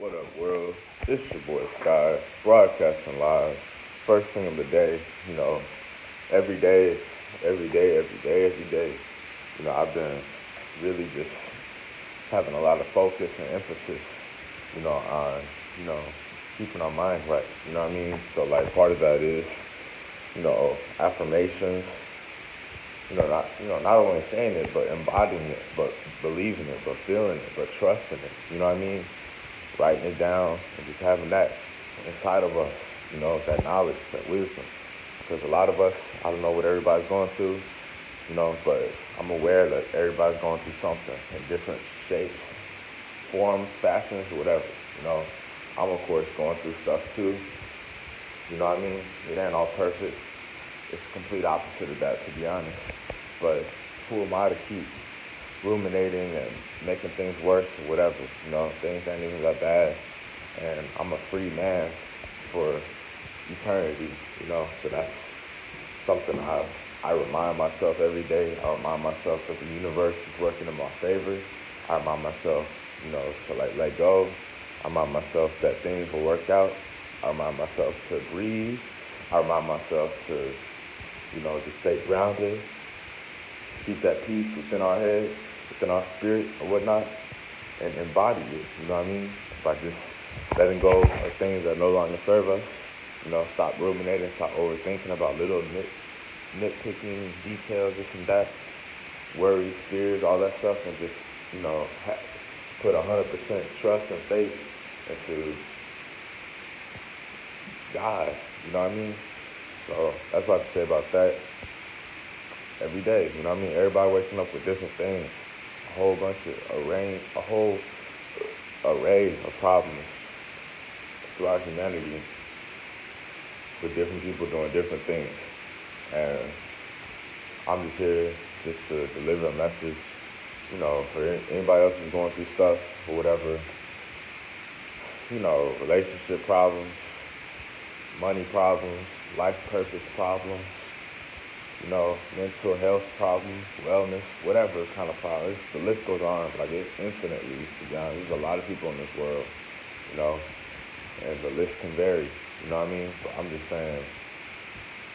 What up, world? It's your boy Sky, broadcasting live. First thing of the day, you know, every day, every day, every day, every day. I've been really just having a lot of focus and emphasis, on, you know, keeping our mind right. You know what I mean? So, like, part of that is, affirmations. Not only saying it, but embodying it, but believing it, but feeling it, but trusting it. You know what I mean? Writing it down and just having that inside of us, that knowledge, that wisdom. Because a lot of us, I don't know what everybody's going through, but I'm aware that everybody's going through something in different shapes, forms, fashions, whatever. You know, I'm of course going through stuff too. You know what I mean? It ain't all perfect. It's the complete opposite of that, to be honest. But who am I to keep ruminating and making things worse or whatever? Things ain't even that bad. And I'm a free man for eternity, so that's something I remind myself every day. I remind myself that the universe is working in my favor. I remind myself, to let go. I remind myself that things will work out. I remind myself to breathe. I remind myself to, just stay grounded, keep that peace within our head, within our spirit or whatnot, and embody it, you know what I mean? By just letting go of things that no longer serve us, stop ruminating, stop overthinking about little nitpicking details, this and that, worries, fears, all that stuff, and just, put 100% trust and faith into God, you know what I mean? So that's what I have to say about that. Every day, you know what I mean? Everybody waking up with different things, a whole array of problems throughout humanity with different people doing different things. And I'm just here just to deliver a message, for anybody else who's going through stuff or whatever, relationship problems, money problems, life purpose problems, mental health problems, wellness, whatever kind of problems. The list goes on, infinitely, to be honest. There's a lot of people in this world, you know, and the list can vary, you know what I mean? But I'm just saying,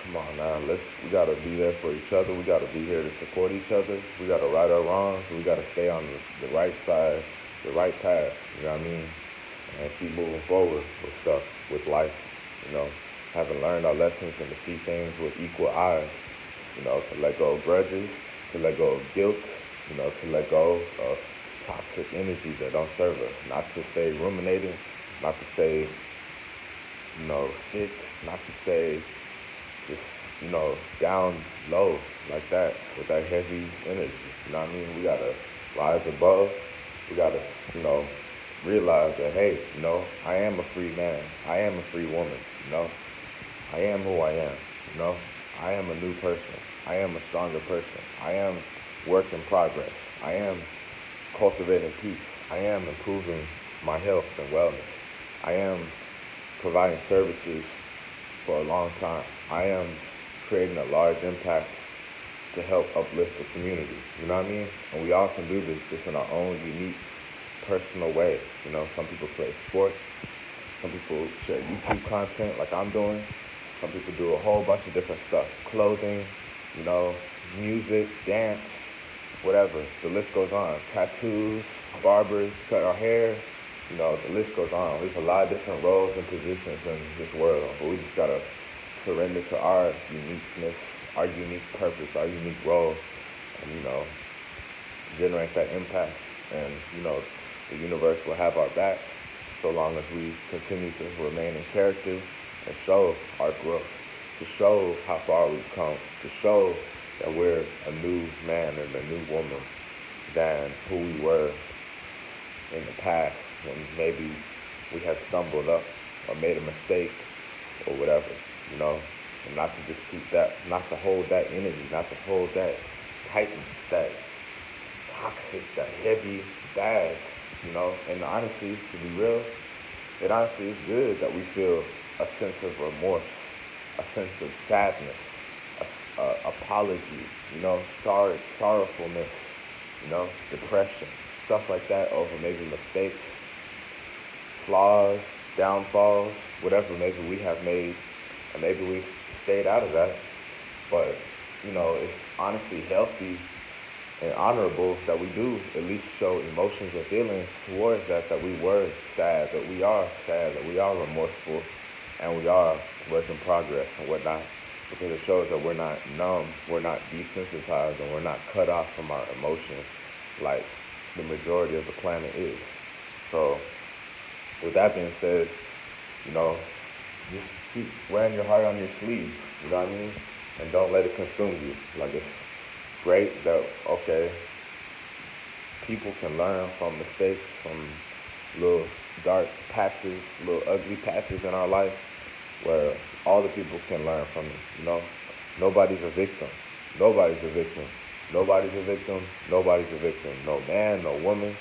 come on now, we gotta be there for each other. We gotta be here to support each other. We gotta right our wrongs. We gotta stay on the right side, the right path, you know what I mean? And keep moving forward with stuff, with life, having learned our lessons and to see things with equal eyes, to let go of grudges, to let go of guilt, to let go of toxic energies that don't serve us, not to stay ruminating, not to stay, sick, not to stay just, down low like that with that heavy energy, you know what I mean? We gotta rise above, we gotta, realize that, hey, I am a free man, I am a free woman, I am who I am, I am a new person. I am a stronger person. I am work in progress. I am cultivating peace. I am improving my health and wellness. I am providing services for a long time. I am creating a large impact to help uplift the community. You know what I mean? And we all can do this just in our own unique, personal way. Some people play sports. Some people share YouTube content like I'm doing. Some people do a whole bunch of different stuff. Clothing, music, dance, whatever. The list goes on. Tattoos, barbers, cut our hair. The list goes on. There's a lot of different roles and positions in this world. But we just got to surrender to our uniqueness, our unique purpose, our unique role, and, generate that impact. And, the universe will have our back so long as we continue to remain in character and show our growth, to show how far we've come, to show that we're a new man and a new woman than who we were in the past when maybe we have stumbled up or made a mistake or whatever, and not to just keep that, not to hold that energy, not to hold that tightness, that toxic, that heavy bag, and honestly, to be real, it honestly is good that we feel a sense of remorse, a sense of sadness, apology, flaws, downfalls, whatever maybe we have made, and maybe we've stayed out of that. But, it's honestly healthy and honorable that we do at least show emotions and feelings towards that we were sad, that we are sad, that we are remorseful, and we are work in progress and whatnot, because it shows that we're not numb, we're not desensitized, and we're not cut off from our emotions like the majority of the planet is. So, with that being said, you know, just keep wearing your heart on your sleeve, you know what I mean? And don't let it consume you. Like, it's great that, okay, people can learn from mistakes, from little dark patches, little ugly patches in our life, where all the people can learn from it. Nobody's a victim. Nobody's a victim. Nobody's a victim. Nobody's a victim. No man, no woman,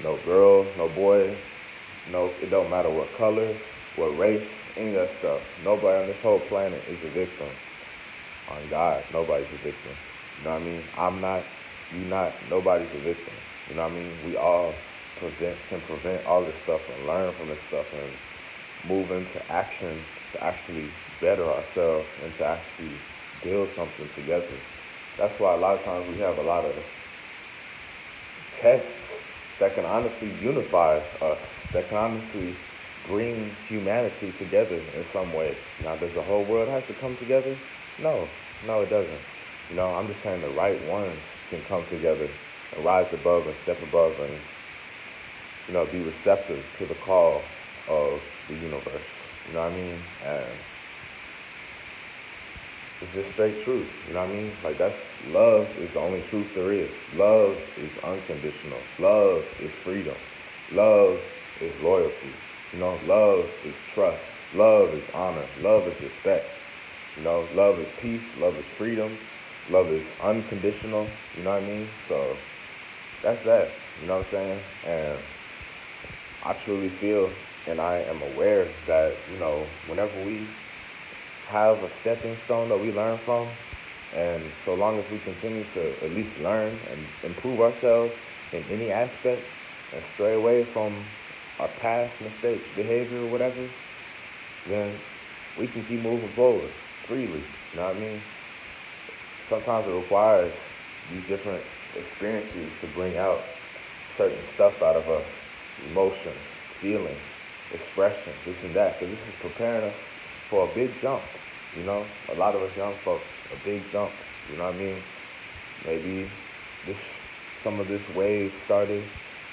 no girl, no boy. No, it don't matter what color, what race, any of that stuff. Nobody on this whole planet is a victim. On God, nobody's a victim. You know what I mean? I'm not, you not, nobody's a victim. You know what I mean? We all can prevent all this stuff and learn from this stuff and move into action to actually better ourselves and to actually build something together. That's why a lot of times we have a lot of tests that can honestly unify us, that can honestly bring humanity together in some ways. Now, does the whole world have to come together? No, it doesn't. I'm just saying the right ones can come together and rise above and step above and, be receptive to the call of the universe. You know what I mean? And it's just straight truth. You know what I mean? Like, that's love is the only truth there is. Love is unconditional. Love is freedom. Love is loyalty. Love is trust. Love is honor. Love is respect. Love is peace. Love is freedom. Love is unconditional. You know what I mean? So that's that. You know what I'm saying? And I truly feel and I am aware that, whenever we have a stepping stone that we learn from, and so long as we continue to at least learn and improve ourselves in any aspect and stray away from our past mistakes, behavior, or whatever, then we can keep moving forward freely. You know what I mean? Sometimes it requires these different experiences to bring out certain stuff out of us, emotions, feelings, expression, this and that, because this is preparing us for a big jump. A lot of us young folks, a big jump. You know what I mean? Maybe some of this wave started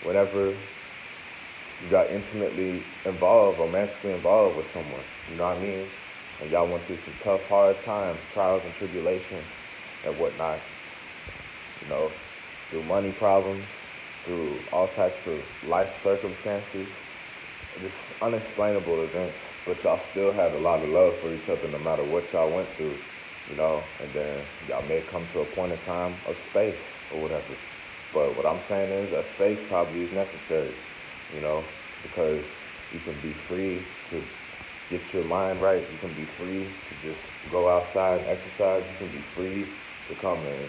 whenever you got intimately involved, romantically involved with someone. You know what I mean? And y'all went through some tough, hard times, trials and tribulations and whatnot. Through money problems, through all types of life circumstances, just unexplainable events, but y'all still had a lot of love for each other no matter what y'all went through, and then y'all may come to a point in time of space or whatever. But what I'm saying is that space probably is necessary, because you can be free to get your mind right. You can be free to just go outside and exercise. You can be free to come and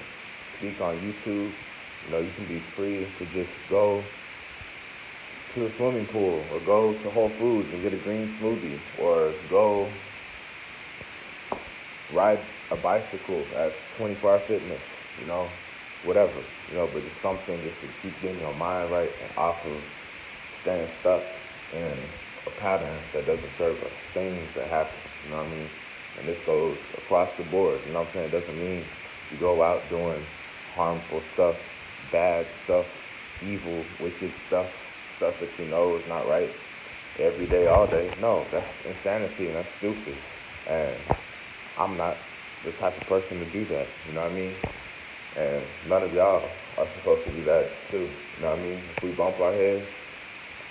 speak on YouTube. You can be free to just go to a swimming pool or go to Whole Foods and get a green smoothie, or go ride a bicycle at 24-hour fitness, whatever, but it's something just to keep getting your mind right and off of staying stuck in a pattern that doesn't serve us, things that happen, you know what I mean? And this goes across the board, you know what I'm saying? It doesn't mean you go out doing harmful stuff, bad stuff, evil, wicked stuff that is not right every day, all day. No, that's insanity and that's stupid. And I'm not the type of person to do that, you know what I mean? And none of y'all are supposed to do that too, you know what I mean? If we bump our head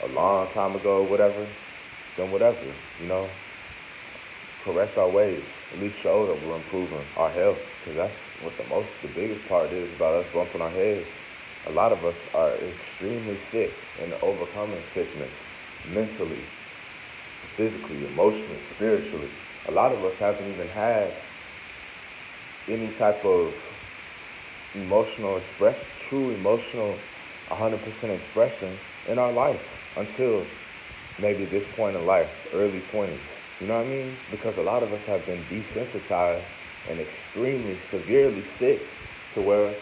a long time ago, whatever, then whatever, correct our ways, at least show that we're improving our health, because that's what the biggest part is about us bumping our head. A lot of us are extremely sick and overcoming sickness mentally, physically, emotionally, spiritually. A lot of us haven't even had any type of emotional expression, true emotional 100% expression in our life until maybe this point in life, early 20s. You know what I mean? Because a lot of us have been desensitized and extremely severely sick to where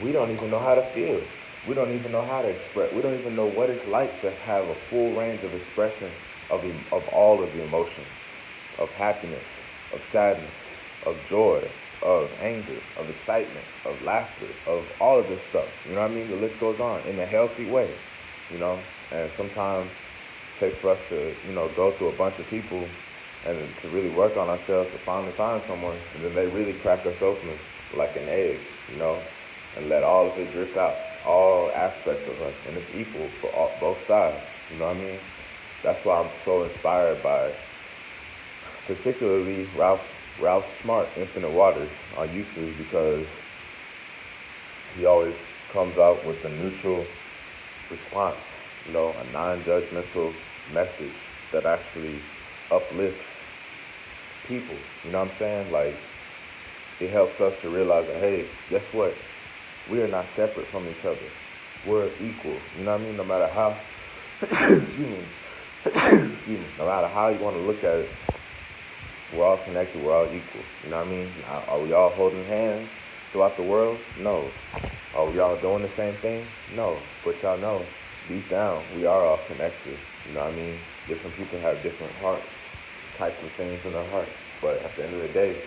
we don't even know how to feel. We don't even know how to express. We don't even know what it's like to have a full range of expression of all of the emotions, of happiness, of sadness, of joy, of anger, of excitement, of laughter, of all of this stuff. You know what I mean? The list goes on in a healthy way, you know? And sometimes it takes for us to, go through a bunch of people and to really work on ourselves to finally find someone, and then they really crack us open like an egg, and let all of it drip out, all aspects of us, and it's equal for both sides. You know what I mean? That's why I'm so inspired by, particularly Ralph Smart, Infinite Waters on YouTube, because he always comes out with a neutral response, a non-judgmental message that actually uplifts people. You know what I'm saying? Like, it helps us to realize that, hey, guess what? We are not separate from each other. We're equal. You know what I mean? No matter how, excuse me, no matter how you want to look at it, we're all connected. We're all equal. You know what I mean? Are we all holding hands throughout the world? No. Are we all doing the same thing? No. But y'all know, deep down, we are all connected. You know what I mean? Different people have different hearts, types of things in their hearts. But at the end of the day,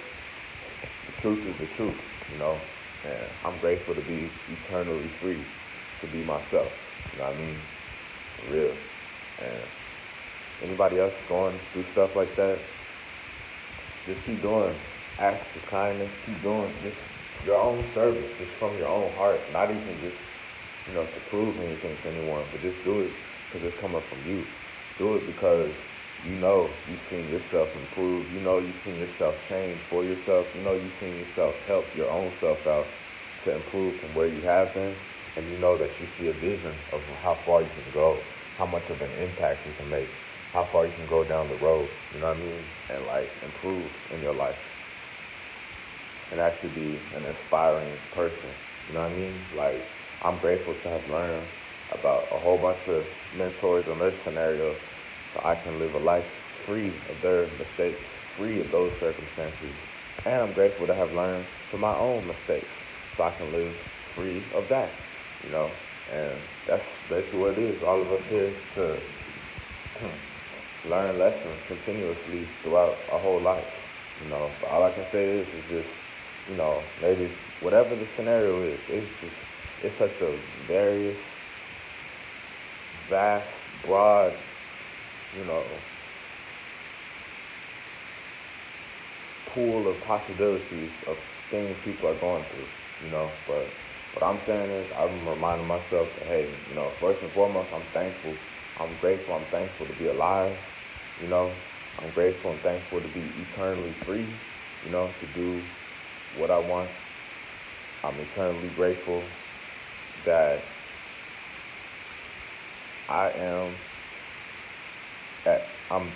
the truth is the truth, And I'm grateful to be eternally free, to be myself. You know what I mean? For real. And anybody else going through stuff like that, just keep doing acts of kindness. Keep doing just your own service, just from your own heart. Not even just, to prove anything to anyone, but just do it because it's coming from you. Do it because you've seen yourself improve. You've seen yourself change for yourself. You've seen yourself help your own self out to improve from where you have been. And you know that you see a vision of how far you can go, how much of an impact you can make, how far you can go down the road, you know what I mean? And like improve in your life and actually be an inspiring person, you know what I mean? Like, I'm grateful to have learned about a whole bunch of mentors and their scenarios so I can live a life free of their mistakes, free of those circumstances. And I'm grateful to have learned from my own mistakes so I can live free of that, And that's basically what it is. All of us here to learn lessons continuously throughout our whole life, But all I can say is just, maybe whatever the scenario is, it's such a various, vast, broad, pool of possibilities of things people are going through, But what I'm saying is I'm reminding myself that, hey, first and foremost, I'm thankful. I'm grateful. I'm thankful to be alive, I'm grateful and thankful to be eternally free, to do what I want. I'm eternally grateful that I'm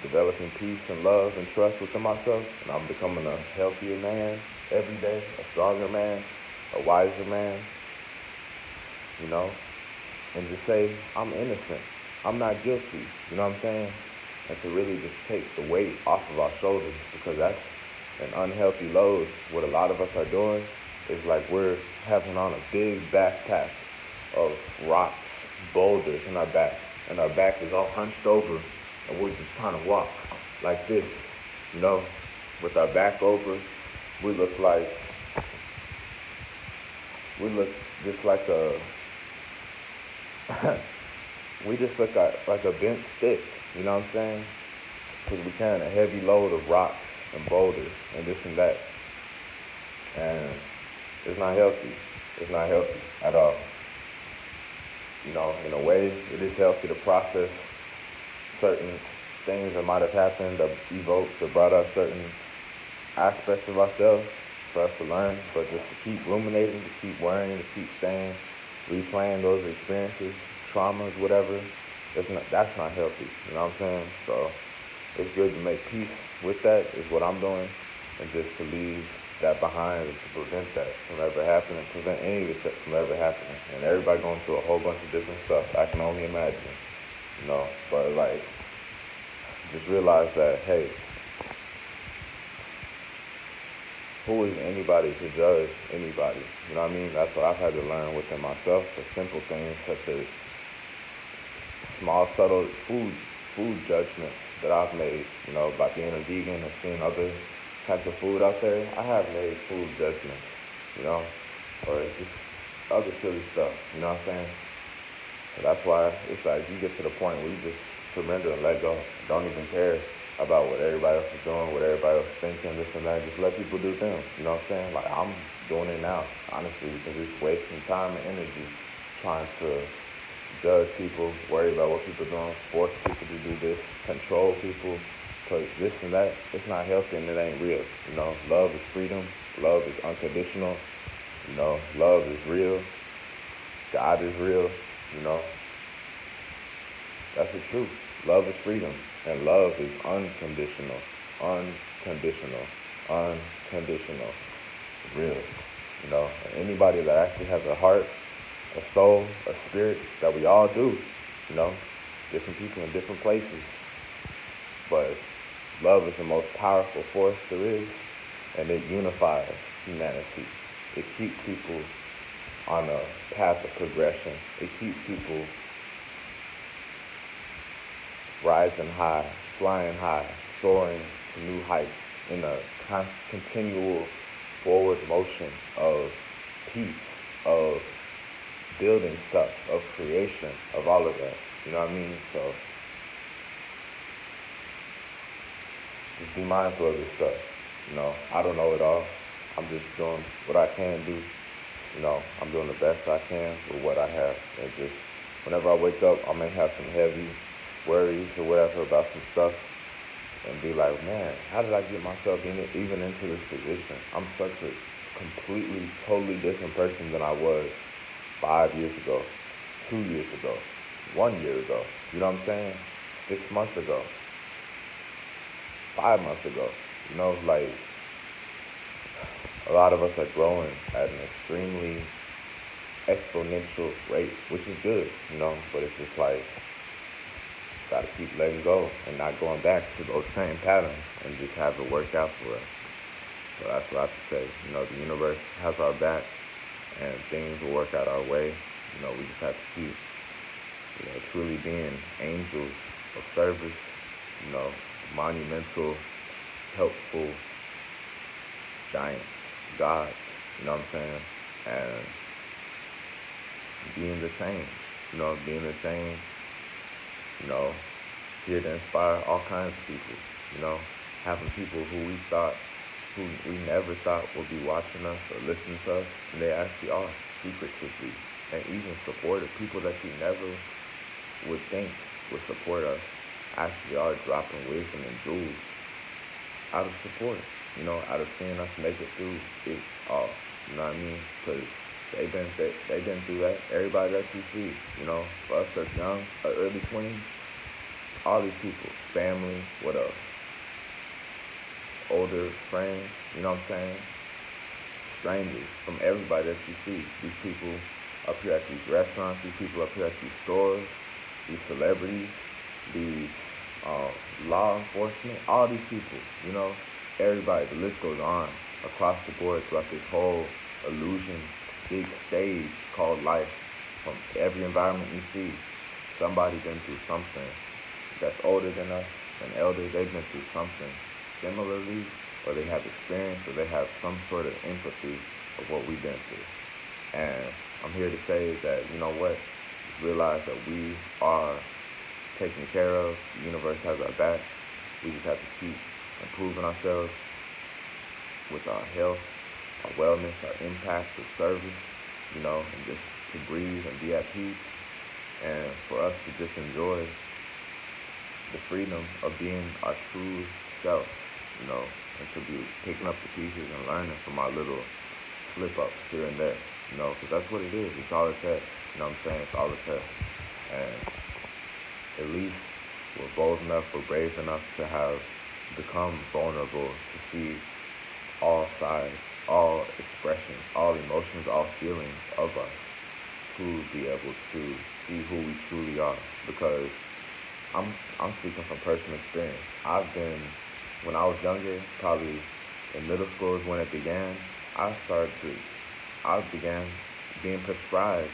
developing peace and love and trust within myself, and I'm becoming a healthier man every day, a stronger man, a wiser man, and just say, I'm innocent. I'm not guilty, you know what I'm saying? And to really just take the weight off of our shoulders, because that's an unhealthy load. What a lot of us are doing is like we're having on a big backpack of rocks, boulders in our back, and our back is all hunched over, and we're just trying to walk like this, with our back over. We look just like we just look like a bent stick, you know what I'm saying? Because we're carrying a heavy load of rocks and boulders and this and that. And it's not healthy. It's not healthy at all. In a way, it is healthy to process certain things that might have happened, that evoked, that brought up certain aspects of ourselves for us to learn. But just to keep ruminating, to keep worrying, to keep staying, replaying those experiences, traumas, whatever, that's not healthy. You know what I'm saying? So it's good to make peace with that, is what I'm doing, and just to leave that behind and to prevent that from ever happening, prevent any of this from ever happening. And everybody going through a whole bunch of different stuff, I can only imagine, But like, just realize that, hey, who is anybody to judge anybody? You know what I mean? That's what I've had to learn within myself. For simple things such as small, subtle food judgments that I've made. You know, by being a vegan and seeing other types of food out there, I have made food judgments. You know, or just other silly stuff. You know what I'm saying? So that's why it's like you get to the point where you just surrender and let go. Don't even care about what everybody else is doing, what everybody else is thinking, this and that. Just let people do them. You know what I'm saying? Like I'm doing it now, honestly, because it's wasting time and energy trying to judge people, worry about what people are doing, force people to do this, control people, because this and that, it's not healthy and it ain't real. You know, love is freedom, love is unconditional, you know, love is real, God is real, you know. That's the truth. Love is freedom, and love is unconditional, unconditional, unconditional, real. You know, and anybody that actually has a heart, a soul, a spirit, that we all do, you know, different people in different places. But love is the most powerful force there is, and it unifies humanity. It keeps people on a path of progression. It keeps people rising high, flying high, soaring to new heights in a continual forward motion of peace, of building stuff, of creation, of all of that. You know what I mean? So just be mindful of this stuff. You know, I don't know it all. I'm just doing what I can do. You know, I'm doing the best I can with what I have. And just whenever I wake up, I may have some heavy worries or whatever about some stuff and be like, man, how did I get myself even into this position? I'm such a completely, totally different person than I was 5 years ago, 2 years ago, 1 year ago. You know what I'm saying? 6 months ago, 5 months ago. You know, like a lot of us are growing at an extremely exponential rate, which is good, you know, but it's just like, gotta keep letting go and not going back to those same patterns and just have it work out for us. So that's what I have to say. You know, the universe has our back and things will work out our way. You know, we just have to keep, you know, truly being angels of service, you know, monumental, helpful giants, gods, you know what I'm saying? And being the change, you know, being the change, you know, here to inspire all kinds of people, you know, having people who we never thought would be watching us or listening to us, and they actually are secretively, and even supportive. People that you never would think would support us actually are dropping wisdom and jewels out of support, you know, out of seeing us make it through it all, you know what I mean? Because they've been through that. Everybody that you see, you know, for us that's young, early 20s, all these people, family, what else? Older friends, you know what I'm saying? Strangers, from everybody that you see. These people up here at these restaurants, these people up here at these stores, these celebrities, these law enforcement, all these people, you know, everybody, the list goes on across the board throughout this whole illusion, big stage called life. From every environment you see, somebody been through something that's older than us, an elder, they've been through something similarly, or they have experience, or they have some sort of empathy of what we've been through. And I'm here to say that, you know what, just realize that we are taken care of, the universe has our back, we just have to keep improving ourselves with our health, our wellness, our impact of service, you know, and just to breathe and be at peace, and for us to just enjoy the freedom of being our true self, you know, and to be picking up the pieces and learning from our little slip-ups here and there, you know, because that's what it is. It's all it takes, you know what I'm saying? It's all it takes. And at least we're bold enough, we're brave enough to have become vulnerable to see all sides, all expressions, all emotions, all feelings of us, to be able to see who we truly are. Because I'm speaking from personal experience. I've been when I was younger, probably in middle school is when it began. I started to I began being prescribed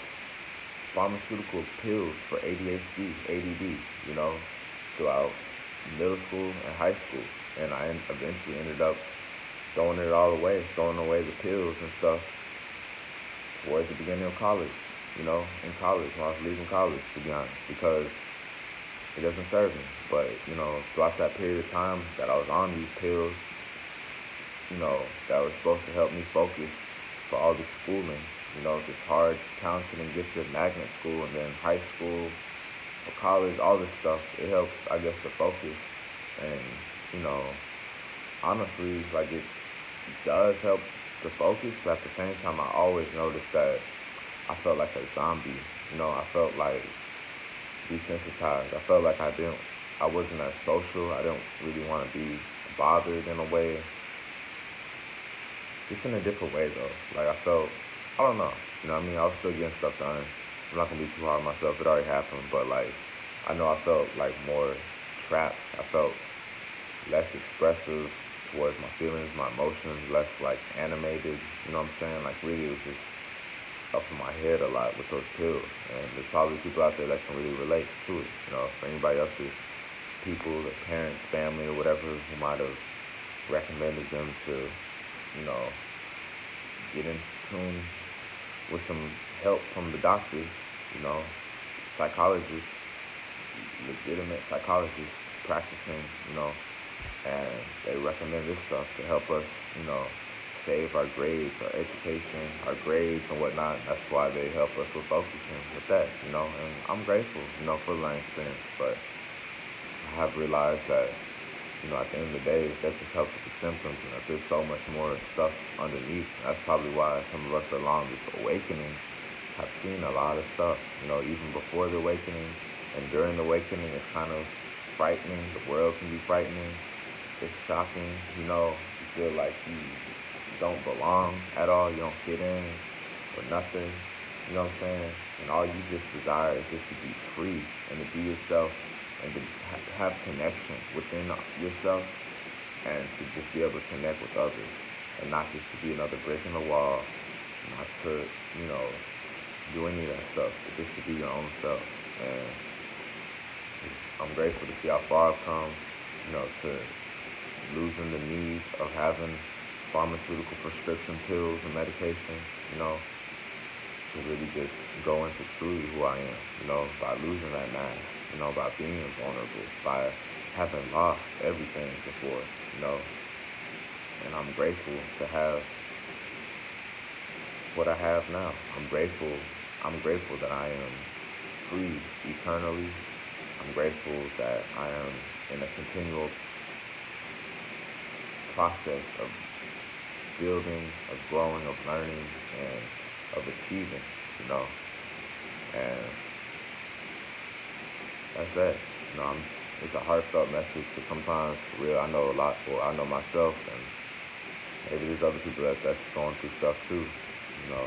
pharmaceutical pills for ADHD, ADD, you know, throughout middle school and high school. And I eventually ended up throwing it all away, throwing away the pills and stuff towards the beginning of college, you know, in college, when I was leaving college, to be honest, because it doesn't serve me. But, you know, throughout that period of time that I was on these pills, you know, that was supposed to help me focus for all this schooling, you know, this hard, talented, and gifted magnet school, and then high school or college, all this stuff. It helps, I guess, to focus. And, you know, honestly, like it does help to focus, but at the same time, I always noticed that I felt like a zombie. You know, I felt like desensitized. I felt like I wasn't as social. I didn't really want to be bothered in a way. Just in a different way though. Like I don't know. You know what I mean? I was still getting stuff done. I'm not gonna be too hard on myself. It already happened, but like I know I felt like more trapped. I felt less expressive towards my feelings, my emotions, less like animated. You know what I'm saying? Like really, it was just up in my head a lot with those pills. And there's probably people out there that can really relate to it. You know, for anybody else's people, their parents, family, or whatever, who might have recommended them to, you know, get in tune with some help from the doctors, you know, psychologists, legitimate psychologists practicing, you know, and they recommend this stuff to help us, you know, save our grades, our education, our grades and whatnot. That's why they help us with focusing with that, you know, and I'm grateful, you know, for the learning experience, but I have realized that, you know, at the end of the day, that just helps with the symptoms, and that there's so much more stuff underneath. That's probably why some of us along this awakening have seen a lot of stuff, you know, even before the awakening and during the awakening. It's kind of frightening. The world can be frightening. It's shocking, you know, you feel like you don't belong at all, you don't fit in or nothing, you know what I'm saying? And all you just desire is just to be free and to be yourself and to have connection within yourself and to just be able to connect with others and not just to be another brick in the wall, not to, you know, do any of that stuff, but just to be your own self. And I'm grateful to see how far I've come, you know, to losing the need of having pharmaceutical prescription pills and medication, you know, to really just go into truly who I am, you know, by losing that mask, you know, by being vulnerable, by having lost everything before, you know. And I'm grateful to have what I have now. I'm grateful that I am free eternally. I'm grateful that I am in a continual process of building, of growing, of learning, and of achieving, you know. And that's it. You know, it's a heartfelt message because sometimes, for real, I know a lot, or I know myself, and maybe there's other people that's going through stuff too, you know.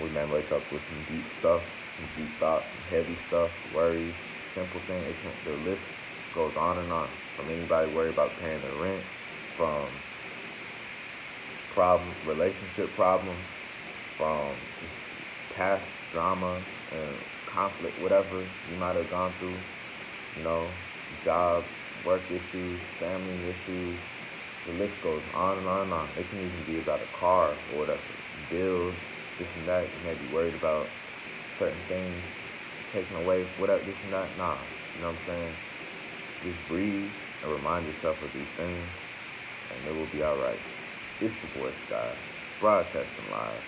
We may wake up with some deep stuff, some deep thoughts, some heavy stuff, worries, simple things. The list goes on and on. From anybody worried about paying their rent, from relationship problems, from just past drama and conflict, whatever you might have gone through, you know, job, work issues, family issues. The list goes on and on and on. It can even be about a car or whatever, bills, this and that. You may be worried about certain things taken away, whatever, this and that. Nah, you know what I'm saying? Just breathe and remind yourself of these things, and it will be all right. It's your boy Sky, broadcasting live